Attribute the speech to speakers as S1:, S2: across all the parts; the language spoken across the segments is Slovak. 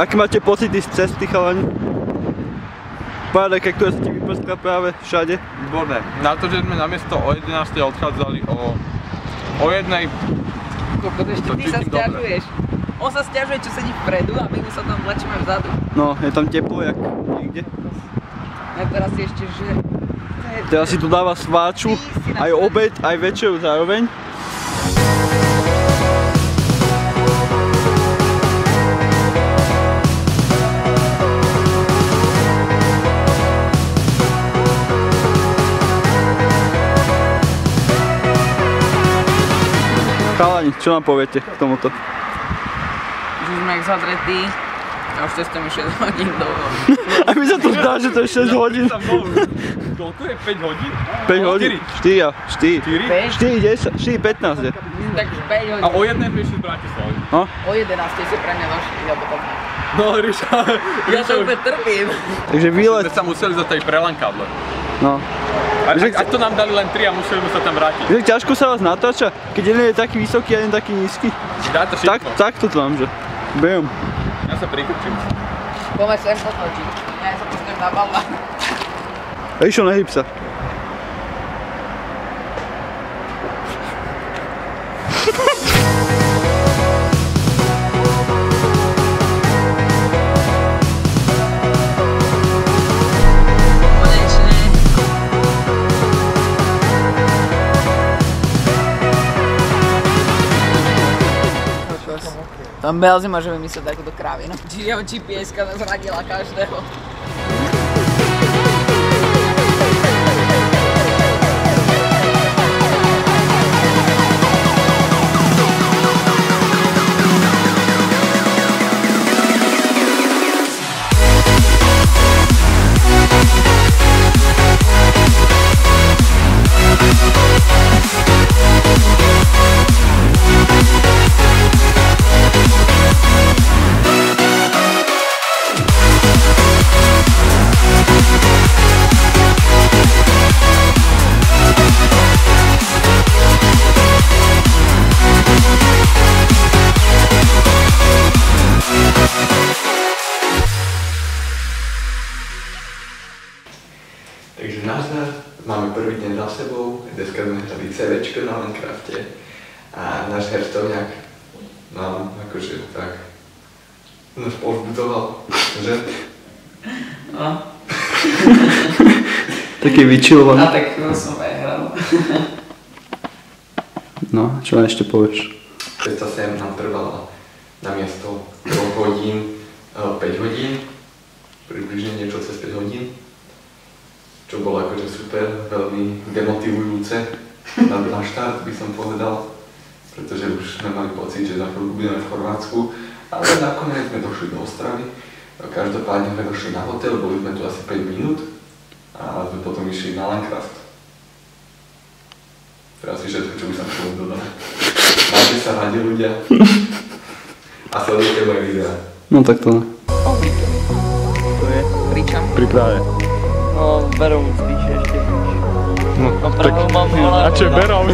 S1: Aké máte pocity z cesty, chalani? Páreka, ktorá sa ti vyprskla práve všade?
S2: Výborné. Na to, že sme namiesto o 11. odchádzali o 1.
S3: Ešte ty sa sťažuješ. On sa sťažuje, čo sedí vpredu a my mu sa tam vlečíme vzadu.
S1: No, je tam teplo, jak niekde.
S3: A teraz si ešte žije.
S1: Teraz si tu dáva sváču, aj obed, aj večeru zároveň. Chalani, čo nám poviete k tomuto?
S3: Že sme jak zadretí a už cestujeme 6 hodín dlho.
S1: A mi sa to zdá, že to je 6 hodín.
S2: Koľko je? 5 hodín?
S1: 5 hodín? 4, 4, 10, 4, 15 je.
S3: Tak 5 hodín.
S2: A o 1 prišli z Bratislavy.
S1: No?
S3: O 11 si pre mňa došli, alebo tak.
S2: No, Ríša.
S3: Ja to úplne trpím.
S1: Takže výlet.
S2: My sme sa museli za tej prelankáble.
S1: No.
S2: A to nám dali len 3 a museli sme sa tam vrátiť.
S1: Že ťažko sa vás natáča, keď jeden je taký vysoký a jeden taký nízky.
S2: Dá to všetko.
S1: Takto to mám, že. Bam.
S2: Ja sa prikrčím.
S3: Poďme sem potočiť. Ja sa postavím na balván.
S1: Ríšo, nehyb sa.
S3: Tam Belzi môže vymyslieť takúto krávinu. Jeho GPS-ka zradila každého.
S4: Takže nazdar, máme prvý deň za sebou, dneska sme hrali CVčko na Minecrafte a náš herstovňák nám akože tak nás povzbudoval, že?
S3: No.
S1: Taký vyčilovaný.
S3: A tak som aj hral.
S1: No, čo ešte povieš?
S4: Cesta sem nám trvala namiesto 2 hodín 5 hodín, približne niečo cez 5 hodín. Čo bolo akože super, veľmi demotivujúce na štart by som povedal, pretože už sme mali pocit, že za chvíľku budeme v Chorvátsku, ale nakoniec sme došli do Ostravy. Každopádne sme došli na hotel, boli sme tu asi 5 minút a sme potom išli na Minecraft. Teraz si všetko, čo by som chcel dodať. Máte sa radi ľudia a sledujte moje videá.
S1: No tak to ne.
S3: To je? Pričam?
S1: Priprave.
S3: No, berou spíš ešte.
S1: No,
S3: tak mám hlavu.
S1: A čo berou?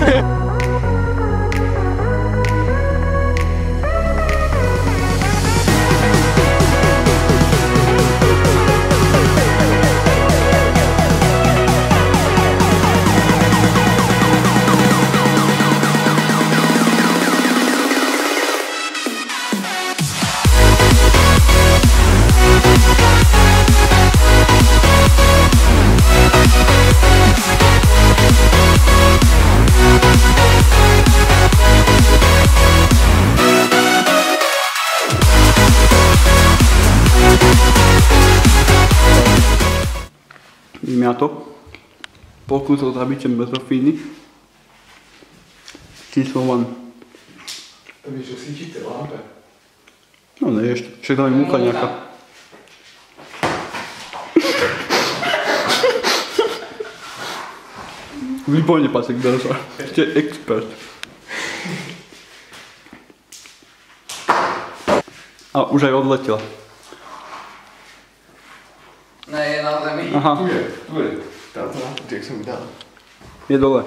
S1: Miato, pokúsil zabíčem bezofíny. Číslo 1.
S4: To vieš, že svíčite lampe.
S1: No ne, ešte, však tam je múka nejaká. Výborne, Pacek, drža. Ste expert. A už aj odletela.
S3: Ne, je na zemi.
S1: Aha.
S4: Tu je. Táto lampa, jak som ju dal.
S1: Je dole.